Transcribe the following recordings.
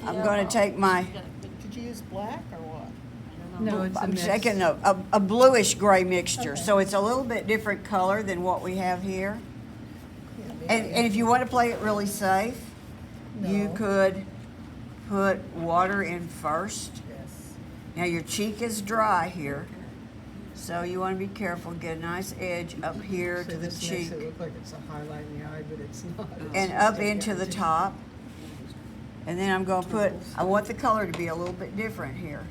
I'm gonna take my, Did you use black or what? No, it's a I'm mix. taking a bluish gray mixture, so it's a little bit different color than what we have here. Yeah, And if you want to play it really safe, you No. could put water in first. Yes. Now your cheek is dry here, so you want to be careful. Get a nice edge up here So to the this cheek makes it look like it's a highlight in the eye, but it's not. It's and just up a- into the top. And then I'm going to put, I want the color to be a little bit different here.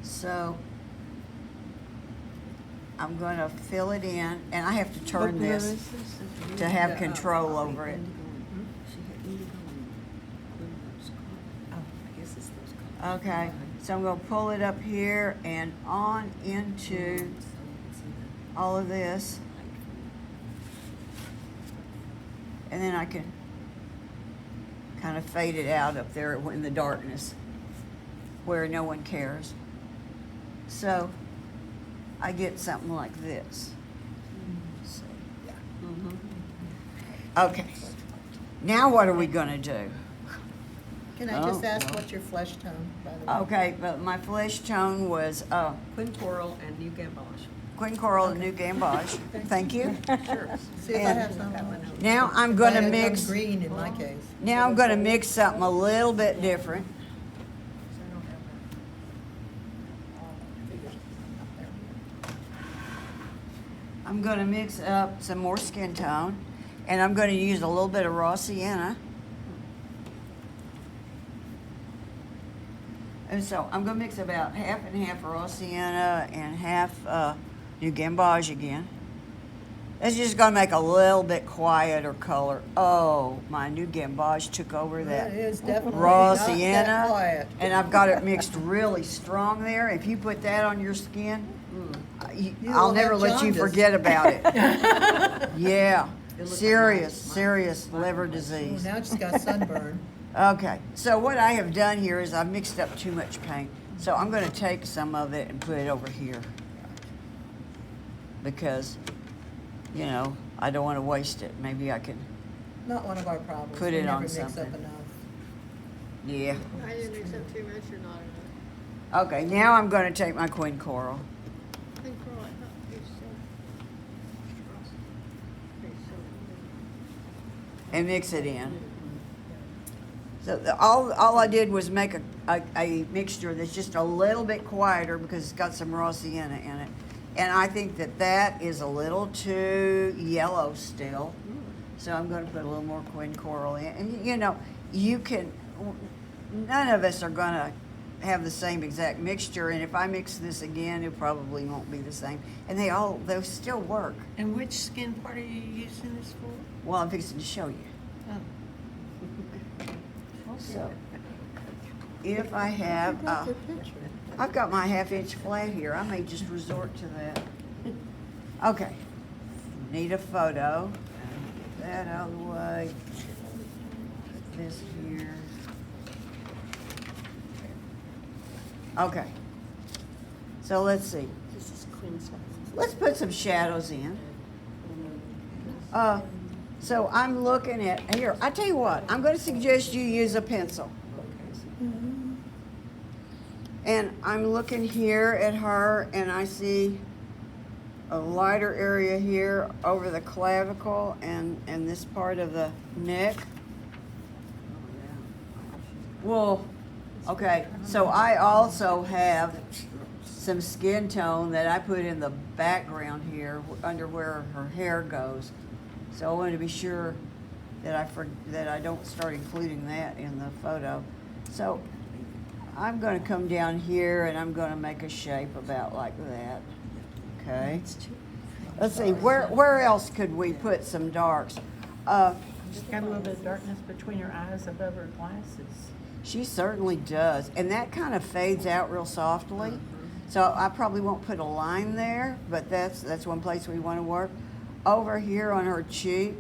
So I'm going to fill it in, and I have to turn this to have control over it. Okay, so I'm going to pull it up here and on into all of this. And then I can kind of fade it out up there in the darkness where no one cares. So I get something like this. See? Okay. Now what are we going to do? Can I just Oh, ask no. what's your flesh tone, by the way? Okay, but my flesh tone was Quinn Coral and New Gamboge. Quinn Coral and New Gamboge. Thank you. Sure. See if I have some. Now I'm If going I to had some mix. green in my case. Now I'm going to mix something a little bit different. I'm going to mix up some more skin tone, and I'm going to use a little bit of raw sienna. And so I'm going to mix about half and half raw sienna and half New Gamboge again. It's just going to make a little bit quieter color. Oh, my New Gamboge took over that It is definitely raw not that sienna, quiet. and I've got it mixed really strong there. If you put that on your skin, You I'll will never have let you jaundice. forget about it. Yeah, It looks serious, like serious mine. liver Oh, disease. now it's got sunburn. Okay, so what I have done here is I've mixed up too much paint. So I'm going to take some of it and put it over here. Because, you know, I don't want to waste it. Maybe I can, Not one of our problems. Put We it never on mix up something. enough. yeah. I didn't mix up too much or not enough. Okay, now I'm going to take my Queen Coral. I think for all I thought they said. And mix it in. So all I did was make a mixture that's just a little bit quieter because it's got some raw sienna in it. And I think that is a little too yellow still. So I'm going to put a little more Queen Coral in. And you know, you can, none of us are going to have the same exact mixture. And if I mix this again, it probably won't be the same. And they'll still work. And which skin part are you using this for? Well, I'm fixing to show you. Oh. So, if I have, I've got my half-inch flat here. I may just resort to that. Okay. Need a photo. Get that out of the way. Put this here. Okay. So let's see. This is Quinn size. Let's put some shadows in. So I'm looking at, here, I tell you what, I'm going to suggest you use a pencil. And I'm looking here at her and I see a lighter area here over the clavicle and this part of the neck. Well, okay, so I also have some skin tone that I put in the background here under where her hair goes. So I want to be sure that I don't start including that in the photo. So I'm going to come down here and I'm going to make a shape about like that. Okay. Let's see, where else could we put some darks? She's got a little bit of darkness between her eyes above her glasses. She certainly does, and that kind of fades out real softly. So I probably won't put a line there, but that's one place we want to work. Over here on her cheek,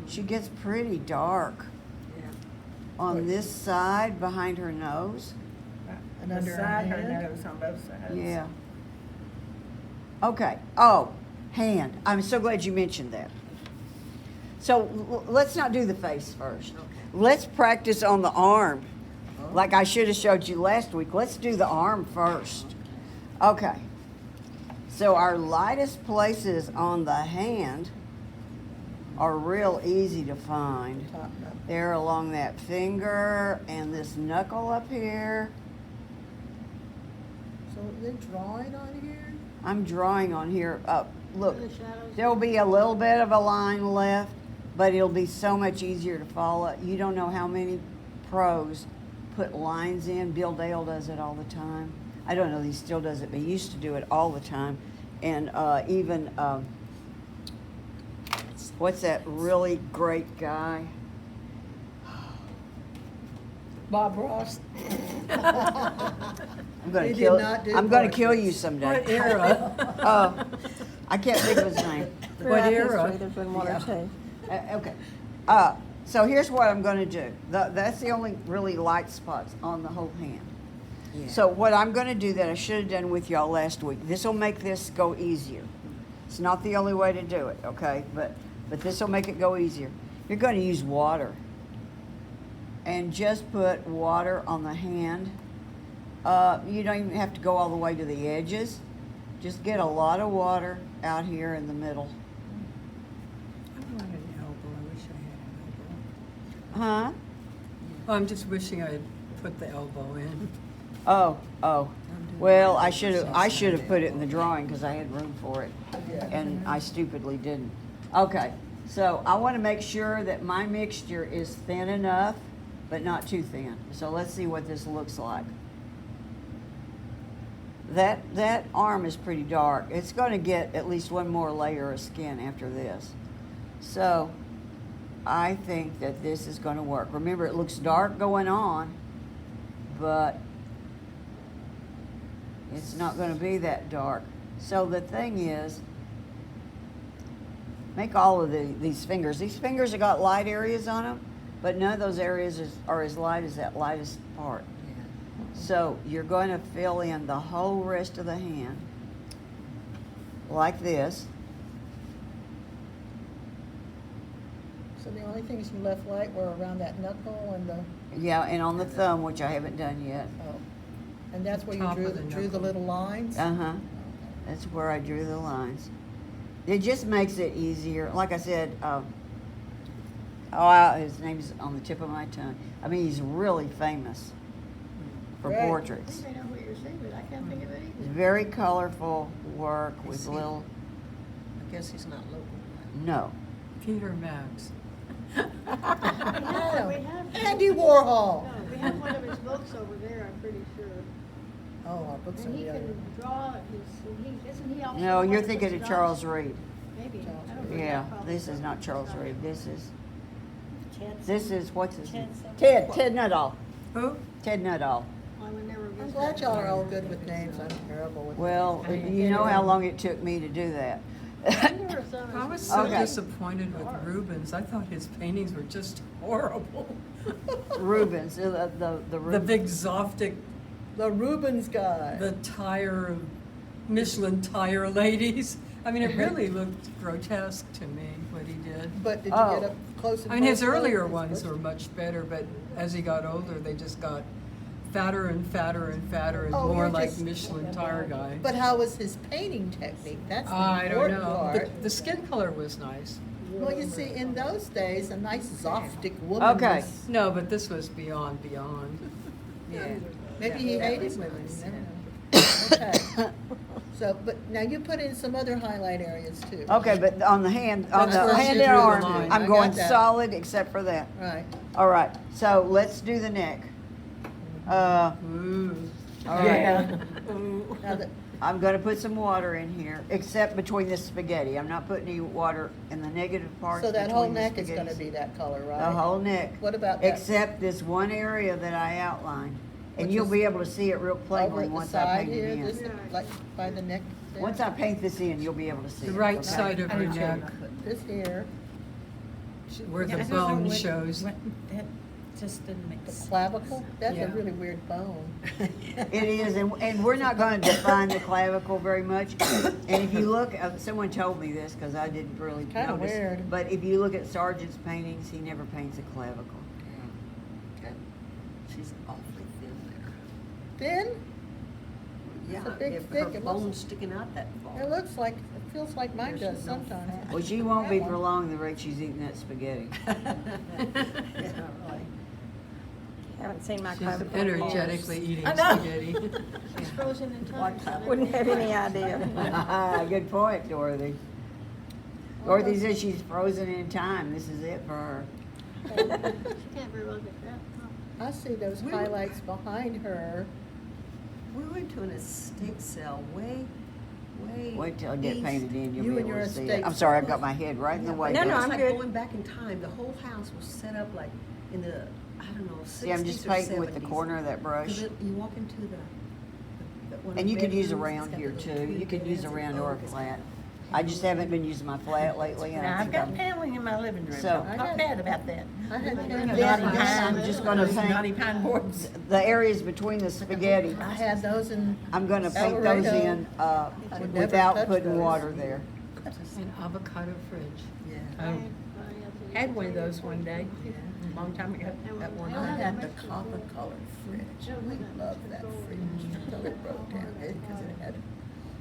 she gets pretty dark Yeah. on this side behind her nose. And under her Beside her hand? nose on both sides. Yeah. Okay. Oh, hand. I'm so glad you mentioned that. So let's not do the face first. Okay. Let's practice on the arm like I should have showed you last week. Let's do the arm first. Okay. So our lightest places on the hand are real easy to find. Top knuckle. They're along that finger and this knuckle up here. So they're drawing on here? I'm drawing on here. Look, In the shadows. there'll be a little bit of a line left, but it'll be so much easier to follow. You don't know how many pros put lines in. Bill Dale does it all the time. I don't know if he still does it, but he used to do it all the time. And even, what's that really great guy? Bob Ross. I'm gonna He did kill. not do I'm gonna kill portraits. you someday. What era? I can't think of his name. What era? There's been one or two. Okay. So here's what I'm going to do. That's the only really light spots on the whole hand. So what I'm going to do that I should have done with y'all last week. This will make this go easier. It's not the only way to do it, okay? But this will make it go easier. You're going to use water, and just put water on the hand. You don't even have to go all the way to the edges. Just get a lot of water out here in the middle. I want an elbow. I wish I had an elbow. Huh? I'm just wishing I'd put the elbow in. Oh. Well, I should have put it in the drawing because I had room for it, and I stupidly didn't. Okay, so I want to make sure that my mixture is thin enough, but not too thin. So let's see what this looks like. That arm is pretty dark. It's going to get at least one more layer of skin after this. So I think that this is going to work. Remember, it looks dark going on, but it's not going to be that dark. So the thing is, make all of these fingers. These fingers have got light areas on them, but none of those areas are as light as that lightest part. So you're going to fill in the whole rest of the hand like this. So the only things you left light were around that knuckle and the, Yeah, and on the thumb, which I haven't done yet. oh, and that's where you Top drew of the, the drew the knuckle. little lines? Uh-huh. That's where I drew the lines. It just makes it easier. Like I said, his name's on the tip of my tongue. I mean, he's really famous for Right. I portraits. think I know what you're saying, but I can't think of it It's either. very colorful work with little, I guess he's not local. no. Peter Max. We have. Andy Warhol. No, we have one of his books over there, I'm pretty sure. Oh, our books are And he the other. can draw, isn't he also? No, one you're that thinking puts of dots? Charles Reed. Maybe. Charles I don't Reed. know. Yeah, Probably this is not Charles not Reed. him. This is, what's his name? Ted Ted Nuttall. Who? Ted Nuttall. I would never I'm guess glad that. y'all are all good with names. I'm terrible with Well, names. you know how long it took me to do that. There were some- I was so Okay. disappointed with Rubens. I thought his paintings were just horrible. Rubens, the The Rubens. big Zoftic, The Rubens guy. the tire, Michelin tire ladies. I mean, it really looked grotesque to me, what he did. But did you Oh. get up close and I mean, his personal? earlier His ones first- were much better, but as he got older, they just got fatter and fatter and fatter and Oh, more you're like just- Michelin tire guy. But how was his painting technique? That's the I don't important know. part. The skin color was nice. Well, you see, in those days, a nice Zoftic woman Okay. was, No, but this was beyond. yeah. Maybe he hated women, you never know. Okay. So, but now you put in some other highlight areas too. Okay, but on the hand, on That's the where hand you and drew the arm, line. I'm I going got that. solid except for that. Right. All right, so let's do the neck. Ooh. All right. Yeah. Ooh. Now, I'm gonna put some water in here, except between the spaghetti. I'm not putting any water in the negative parts. so that whole between the neck is gonna spaghettis. be that color, right? The whole neck. What about that? Except this one area that I outlined. And Which you'll is be able to see it real Over plainly at the once I side paint here, it this, in. like, by the neck there? Once I paint this in, you'll be able to see The it. right okay? side of her neck, This here, where the Yeah, I don't know bone what- shows. what- That just didn't make the sense. clavicle, that's a Yeah. really weird bone. It is, and we're not gonna define the clavicle very much. And if you look, someone told me this, because I didn't really Kinda notice. weird. But if you look at Sargent's paintings, he never paints a clavicle. She She's awfully thin Thin? there. It's a Yeah, big if stick. her It bone's looks- sticking out that far. It looks like, it feels like mine There's does no sometimes. fat. Well, she won't be That for one. long, the rate she's eating that spaghetti. Yeah, right. Haven't seen my She's closet. energetically eating I know. spaghetti. She's frozen in time. so they're Wouldn't have gonna- any idea. Good point, Dorothy. Dorothy says she's frozen in time. This is it for her. She can't very well get that. huh? I see those We- highlights behind her. We went to an estate sale way. Wait till I get east. painted in, you'll You be and able your to see it. estate I'm sorry, I've got my head right in the Yeah, way. No, but no, it was I'm like good. going back in time. The whole house was set up like in the, I don't know, 60s See, I'm just or painting with the 70s. corner of that brush. 'Cause you walk into the one of And you the could use bedrooms, around it's got here the too. little You could use beds and- around oh, or it's- flat. I just haven't been using my flat lately. And Now, I I've think got I'm- paneling in my living room. So- Talk bad about that. I had Naughty that. I'm just gonna Naughty paint pine boards. the areas between the spaghetti. I had those in, I'm gonna paint El those Dorado. in, would never without touch putting those. water there. An avocado fridge. Yeah. Oh. I have to- Had one of those one day, a long time ago. that one, I had the copper colored fridge. We loved that fridge until it broke down because it had,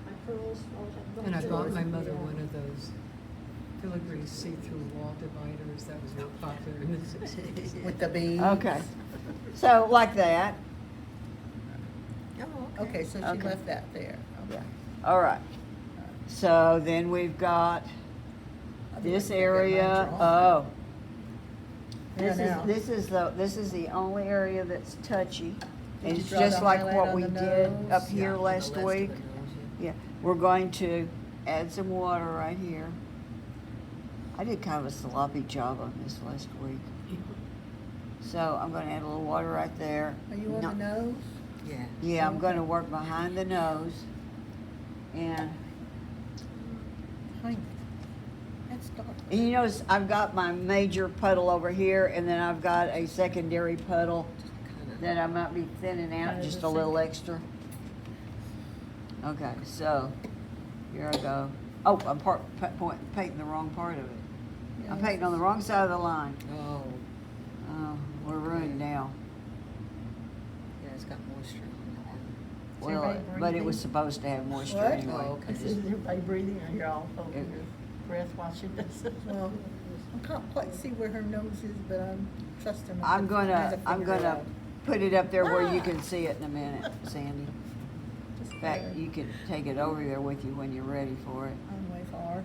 My pearls always have And I gold bought jewelry. my mother one of those filigree see-through wall dividers. That was real popular in the 60s. with the beads. Okay. So like that. Oh, okay, so she Okay. left that there. Okay. All right. So then we've got I'd this like to get mine area. drawn. Oh. Yeah, now. This is the only area that's touchy. Did you It's draw just the like highlight what on we the did nose? up here Yeah, on the last left of week. the nose, Yeah, we're going to add some water right here. I did kind of a sloppy job on this last week. So I'm gonna add a little water right there. Are you on No- the nose? Yeah. Yeah, I'm gonna work behind the nose. And Hi. That's dark. And you notice I've got my major puddle over here, and then I've got a secondary puddle that I might be thinning out just a little extra. Okay, so here I go. Oh, I'm painting the wrong part of it. I'm Yeah. painting on the wrong side of the line. Oh, Oh, we're ruined now. yeah, it's got moisture on that one. Well, everybody but it breathing? was supposed to have moisture What? anyway. Oh, okay. Is everybody breathing or you're all holding It- your breath while she does it? Well, I can't quite see where her nose is, but I'm trusting her. I'm to try gonna, to I'm figure it gonna out. put it up there where you Ah. can see it in a minute, Sandy. Just In fact, kidding. you can take it over there with you when you're ready for it. I'm way far.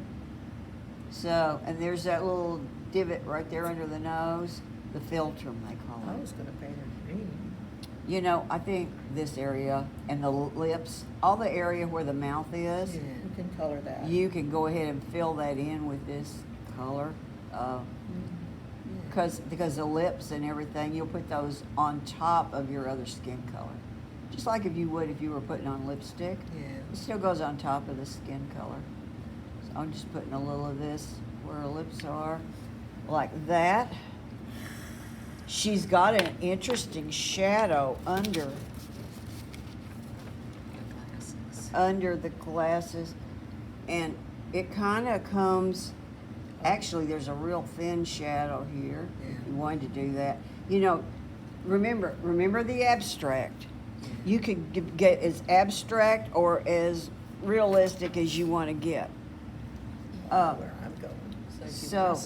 So, and there's that little divot right there under the nose, the philtrum they call I it. was gonna paint her green. You know, I think this area and the lips, all the area where the mouth is, Yeah. You can color that. you can go ahead and fill that in with this color. Because the lips and everything, you'll put those on top of your other skin color. Just like if you would if you were putting on lipstick. Yeah. It still goes on top of the skin color. So I'm just putting a little of this where her lips are, like that. She's got an interesting shadow under the glasses, and it kind of comes. Actually, there's a real thin shadow here. Yeah. If you wanted to do that, you know, remember the abstract. You can get as abstract or as realistic as you want to get. Where I'm going. So-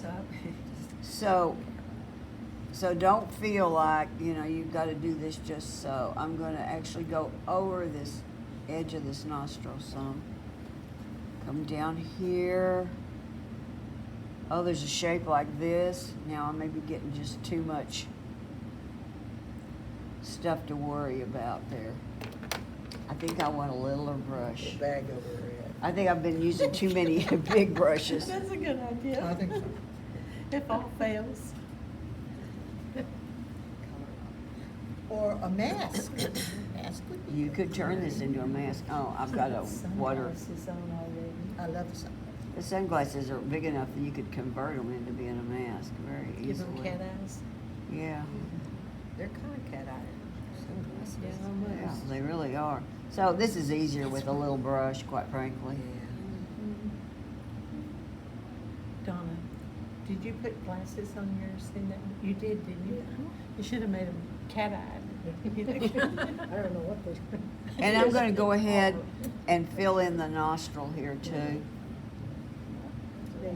So don't feel like, you know, you've got to do this just so. I'm going to actually go over this edge of this nostril some. Come down here. Oh, there's a shape like this. Now I may be getting just too much stuff to worry about there. I think I want a littler brush. The bag over her head. I think I've been using too many big brushes. That's a good I idea. think so. If all fails. Or a mask. Mask would be You good. could turn this into a mask. Oh, I've got a water. Sunglasses on already. I love sunglasses. The sunglasses are big enough that you could convert them into being a mask very Give them easily. cat eyes. Yeah, They're kind of cat-eyed sunglasses. Yeah, yeah, almost. they really are. So this is easier with a little brush, quite frankly. Donna, did you put glasses on yours? In that? You did, didn't you? You should have made them cat-eyed. I don't know what they're. And I'm gonna go ahead and fill in the nostril here too.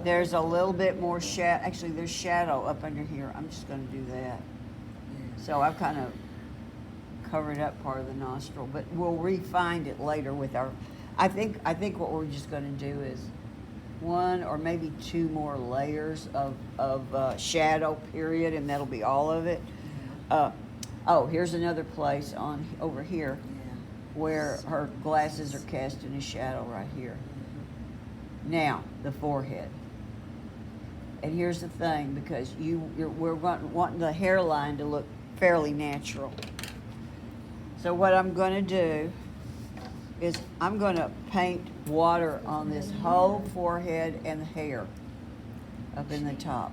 There's a little bit more actually there's shadow up under here. I'm just gonna do that. So I've kind of covered up part of the nostril, but we'll refine it later with our, I think what we're just gonna do is one or maybe two more layers of shadow period, and that'll be all of it. Oh, here's another place over here where her glasses are casting a shadow right here. Now, the forehead. And here's the thing, because we're wanting the hairline to look fairly natural. So what I'm going to do is I'm going to paint water on this whole forehead and hair up in the top.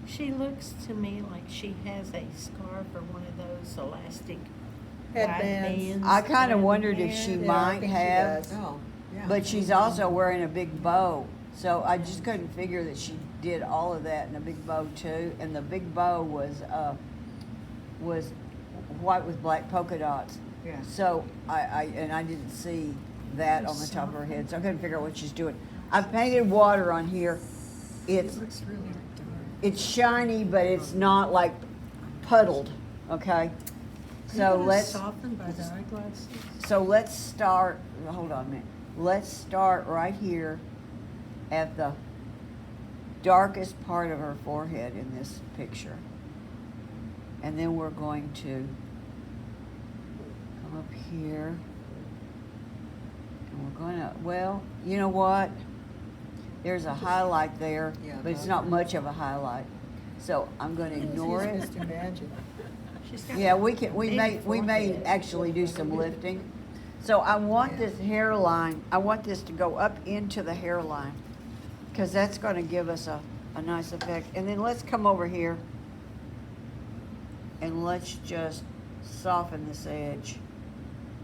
She looks to me like she has a scarf or one of those elastic Headbands. bands I kind of around wondered her if she hair. Yeah, I might think she have, does. Oh, yeah. but she's also wearing a big bow. So I just couldn't figure that she did all of that in a big bow too. And the big bow was white with black polka dots. Yeah. So I didn't see that on the top of her head, so I couldn't figure out what she's doing. I painted water on here. It looks really dark. It's shiny, but it's not like puddled. Okay. So let's Softened by the eyeglasses. start. Hold on a minute. Let's start right here at the darkest part of her forehead in this picture, and then we're going to come up here, and we're going to. Well, you know what? There's a highlight there, Yeah, but it's not much of a highlight. So I'm going to ignore it. He's Mr. Magic. She's got Yeah, a we may big forehead. actually do some lifting. So I want this hairline, I want this to go up into the hairline, because that's going to give us a nice effect. And then let's come over here and let's just soften this edge.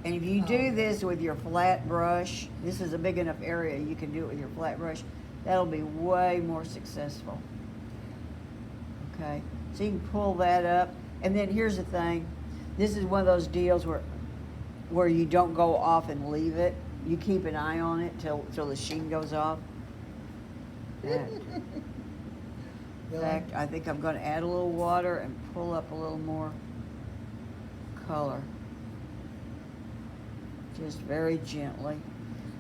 And if you do this with your flat brush, this is a big enough area, you can do it with your flat brush, that'll be way more successful. Okay, so you can pull that up. And then here's the thing, this is one of those deals where you don't go off and leave it. You keep an eye on it till the sheen goes off. In fact, I think I'm going to add a little water and pull up a little more color. Just very gently.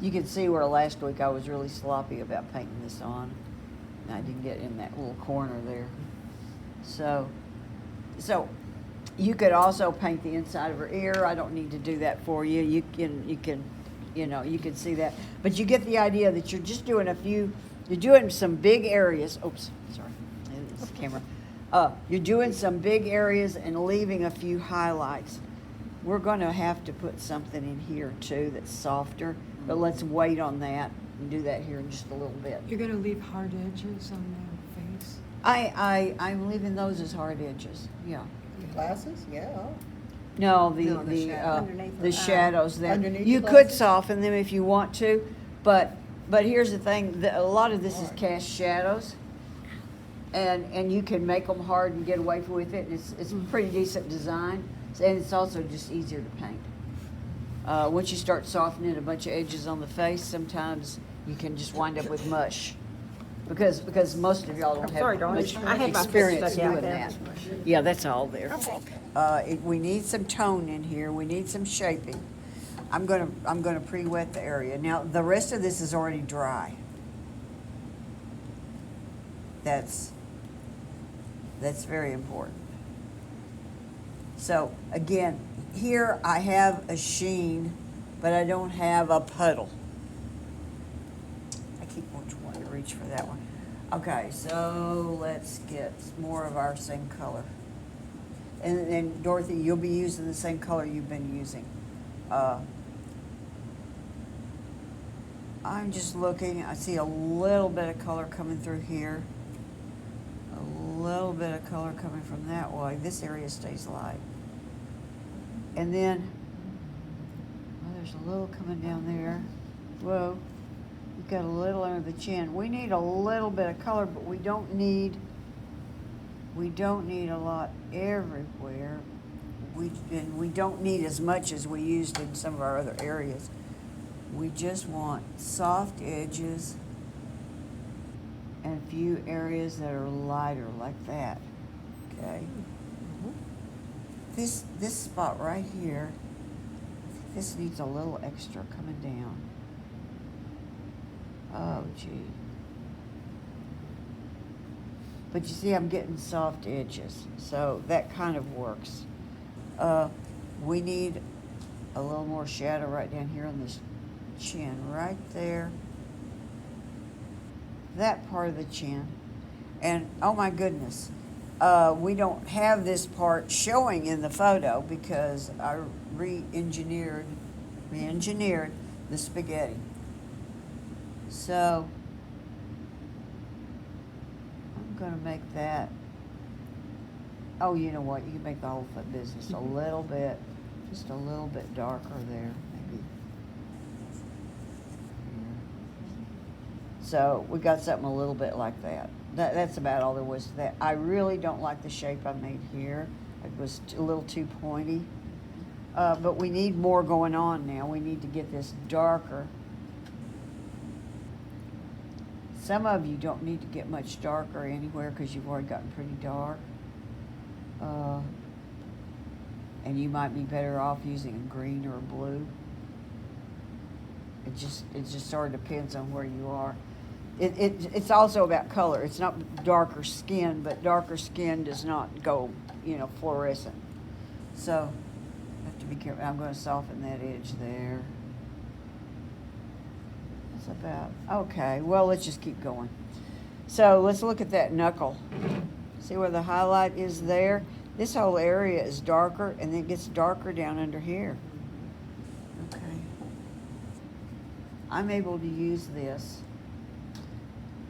You can see where last week I was really sloppy about painting this on. And I didn't get in that little corner there. So you could also paint the inside of her ear. I don't need to do that for you. You can see that. But you get the idea that you're just doing you're doing some big areas. Oops, sorry, it's the camera. You're doing some big areas and leaving a few highlights. We're going to have to put something in here too that's softer, but let's wait on that and do that here in just a little bit. You're going to leave hard edges on the face. I'm leaving those as hard edges. Yeah. Glasses? Yeah. No, No, the shadow. Underneath the the shadows there. Underneath You the could glasses? soften them if you want to, but here's the thing: a lot of this is cast shadows, and you can make them hard and get away with it. It's a pretty decent design, and it's also just easier to paint. Once you start softening a bunch of edges on the face, sometimes you can just wind up with mush. Because most of y'all don't sorry, have darling. much I had my foot experience stuck out doing there. that. Yeah, that's all there. We need some tone in here. We need some shaping. I'm gonna pre-wet the area. Now the rest of this is already dry. That's very important. So again, here I have a sheen, but I don't have a puddle. I keep wanting to reach for that one. Okay, so let's get more of our same color. And Dorothy, you'll be using the same color you've been using. I'm just looking, I see a little bit of color coming through here. A little bit of color coming from that way. This area stays light. And then, well, there's a little coming down there. Whoa, you've got a little under the chin. We need a little bit of color, but we don't need a lot everywhere. we don't need as much as we used in some of our other areas. We just want soft edges and a few areas that are lighter like that, okay? This spot right here, I think this needs a little extra coming down. Oh, gee. But you see, I'm getting soft edges, so that kind of works. We need a little more shadow right down here on this chin, right there. That part of the chin. And, oh my goodness, we don't have this part showing in the photo because I re-engineered the spaghetti. So, I'm gonna make that, oh, you know what, you can make the whole foot business a little bit, just a little bit darker there, maybe. So, we got something a little bit like that. That's about all there was to that. I really don't like the shape I made here. It was a little too pointy. But we need more going on now. We need to get this darker. Some of you don't need to get much darker anywhere because you've already gotten pretty dark. And you might be better off using a green or a blue. It just sort of depends on where you are. It's also about color. It's not darker skin, but darker skin does not go, fluorescent. So, have to be careful. I'm going to soften that edge there. That's about, okay, well, let's just keep going. So, let's look at that knuckle. See where the highlight is there? This whole area is darker, and then it gets darker down under here. Okay. I'm able to use this.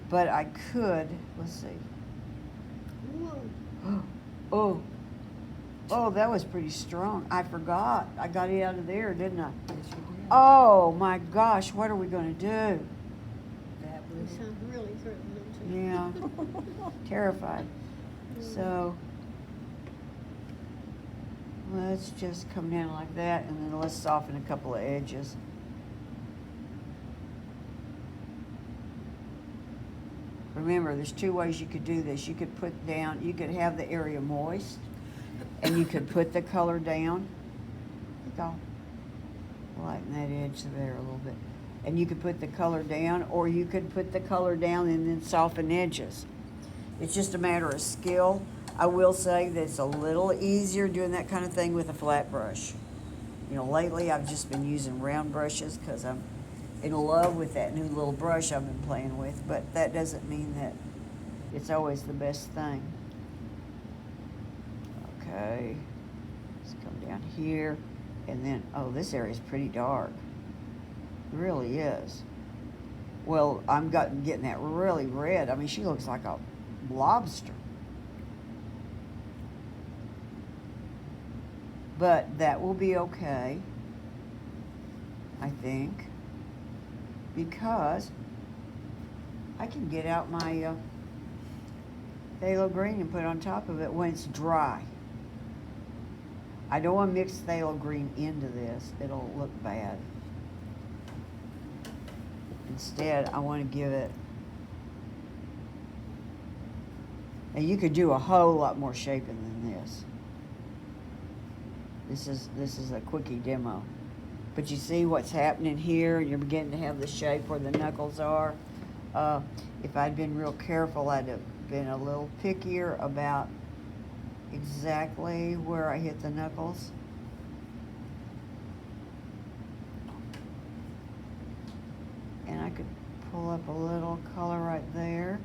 But I could, let's see. Whoa. Oh, that was pretty strong. I forgot. I got it out of there, didn't I? Yes, you did. Oh my gosh, what are we gonna do? That You was, sound really threatening. Yeah, terrified. So, let's just come down like that, and then let's soften a couple of edges. Remember, there's two ways you could do this. You could you could have the area moist, and you could put the color down. Go. Lighten that edge there a little bit. And you could put the color down, or you could put the color down and then soften edges. It's just a matter of skill. I will say that it's a little easier doing that kind of thing with a flat brush. Lately I've just been using round brushes because I'm in love with that new little brush I've been playing with, but that doesn't mean that it's always the best thing. Okay, let's come down here, and then, oh, this area is pretty dark. It really is. Well, I'm getting that really red. I mean, she looks like a lobster. But that will be okay, I think. Because I can get out my phthalo green and put it on top of it when it's dry. I don't want to mix phthalo green into this. It'll look bad. Instead, I want to give it, and you could do a whole lot more shaping than this. This is a quickie demo. But you see what's happening here, and you're beginning to have the shape where the knuckles are. If I'd been real careful, I'd have been a little pickier about exactly where I hit the knuckles. And I could pull up a little color right there.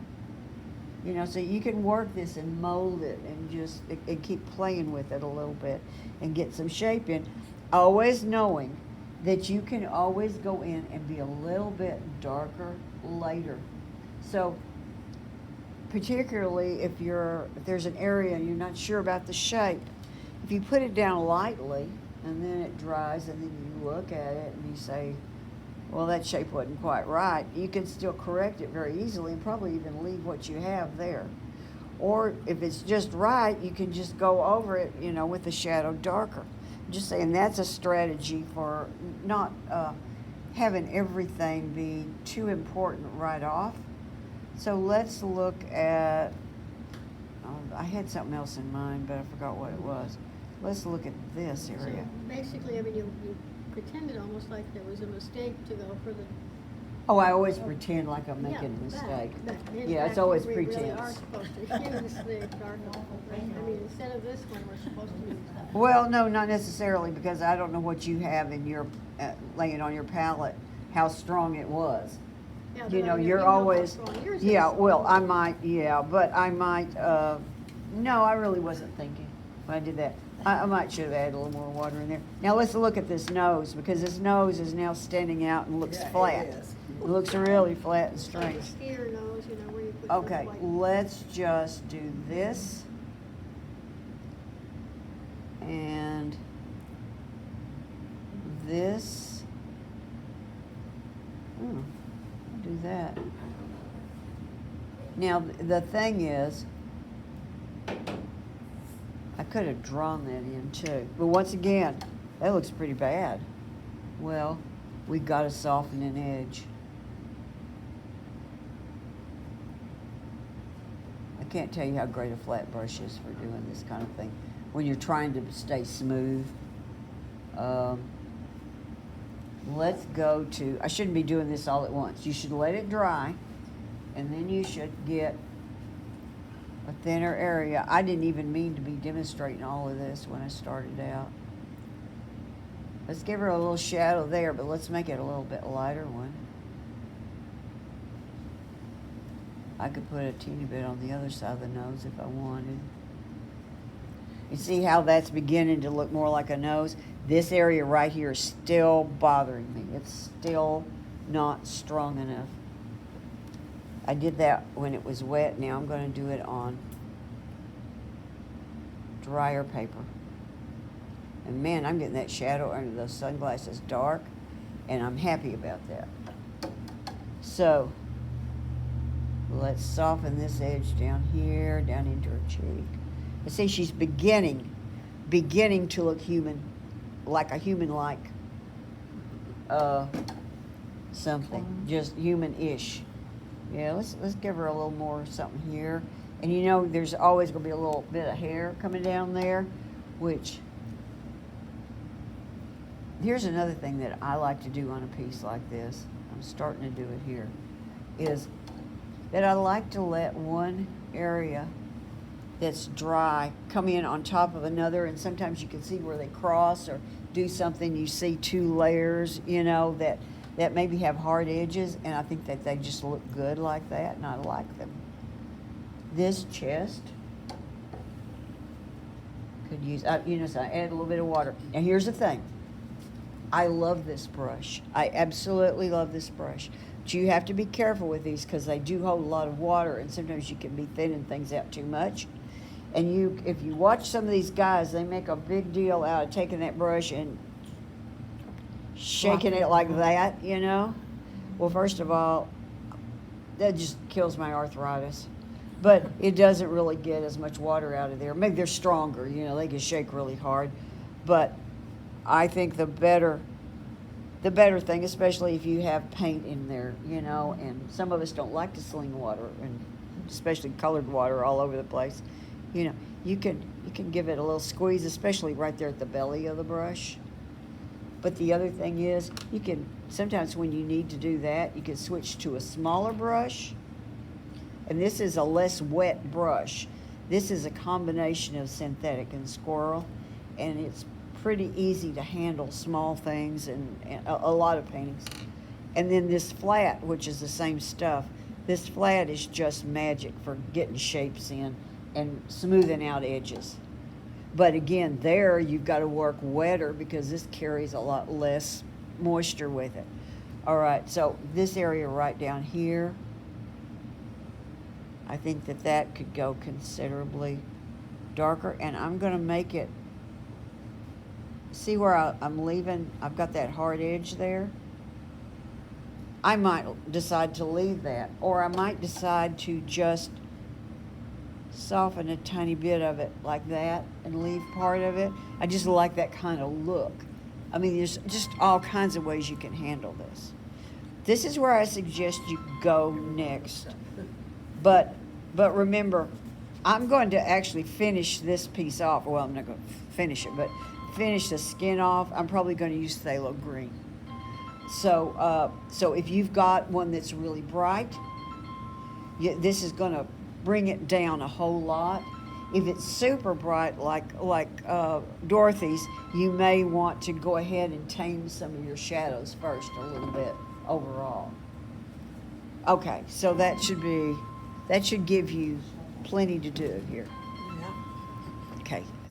So you can work this and mold it and keep playing with it a little bit and get some shape in, always knowing that you can always go in and be a little bit darker later. So particularly if there's an area and you're not sure about the shape, if you put it down lightly and then it dries and then you look at it and you say, well, that shape wasn't quite right, you can still correct it very easily and probably even leave what you have there. Or if it's just right, you can just go over it, you know, with the shadow darker. Just saying that's a strategy for not having everything be too important right off. So let's look at, I had something else in mind, but I forgot what it was. Let's look at this So area. basically, I mean, you pretended almost like there was a mistake to go for the. Oh, I always pretend like I'm Yeah, making a mistake. but in Yeah, it's fact, always we really pretense. are supposed to use the dark, I mean, instead of this one, we're supposed to use that. Well, no, not necessarily, because I don't know what you have in your, laying on your palette, how strong it was. Yeah, You but I know, mean, you're you know how always, strong yours yeah, is. well, I might, yeah, but I might, no, I really wasn't thinking when I did that. I might should have added a little more water in there. Now let's look at this nose, because this nose is now standing out and looks Yeah, it flat. is. It looks really flat and It's like a strange. skier nose, you know, where you put the Okay, white. let's just do this. And this. I'll do that. Now, the thing is, I could have drawn that in too. But once again, that looks pretty bad. Well, we got to soften an edge. I can't tell you how great a flat brush is for doing this kind of thing. When you're trying to stay smooth. Let's go to, I shouldn't be doing this all at once. You should let it dry, and then you should get a thinner area. I didn't even mean to be demonstrating all of this when I started out. Let's give her a little shadow there, but let's make it a little bit lighter one. I could put a teeny bit on the other side of the nose if I wanted. You see how that's beginning to look more like a nose? This area right here is still bothering me. It's still not strong enough. I did that when it was wet. Now I'm going to do it on drier paper. And man, I'm getting that shadow under those sunglasses dark, and I'm happy about that. So let's soften this edge down here, down into her cheek. You see, she's beginning to look human, like a human-like something, just human-ish. Yeah, let's give her a little more something here. And you know, there's always going to be a little bit of hair coming down there, which, here's another thing that I like to do on a piece like this. I'm starting to do it here, is that I like to let one area that's dry come in on top of another, and sometimes you can see where they cross or do something. You see two layers, you know, that maybe have hard edges, and I think that they just look good like that, and I like them. This chest could use, you know, so I add a little bit of water. Now here's the thing. I love this brush. I absolutely love this brush. But you have to be careful with these because they do hold a lot of water, and sometimes you can be thinning things out too much. And if you watch some of these guys, they make a big deal out of taking that brush and shaking it like that, you know? Well, first of all, that just kills my arthritis. But it doesn't really get as much water out of there. Maybe they're stronger, you know, they can shake really hard. But I think the better thing, especially if you have paint in there, you know, and some of us don't like to sling water, and especially colored water all over the place. You know, you can give it a little squeeze, especially right there at the belly of the brush. But the other thing is, you can, sometimes when you need to do that, you can switch to a smaller brush. And this is a less wet brush. This is a combination of synthetic and squirrel, and it's pretty easy to handle small things and a lot of paintings. And then this flat, which is the same stuff, this flat is just magic for getting shapes in and smoothing out edges. But again, there you've got to work wetter because this carries a lot less moisture with it. All right, so this area right down here, I think that could go considerably darker, and I'm going to make it, see where I'm leaving, I've got that hard edge there. I might decide to leave that, or I might decide to just soften a tiny bit of it like that and leave part of it. I just like that kind of look. I mean, there's just all kinds of ways you can handle this. This is where I suggest you go next. But remember, I'm going to actually finish this piece off. Well, I'm not going to finish it, but finish the skin off. I'm probably going to use phthalo green. So if you've got one that's really bright, this is going to bring it down a whole lot. If it's super bright, like Dorothy's, you may want to go ahead and tame some of your shadows first a little bit overall. Okay, so that should give you plenty to do here.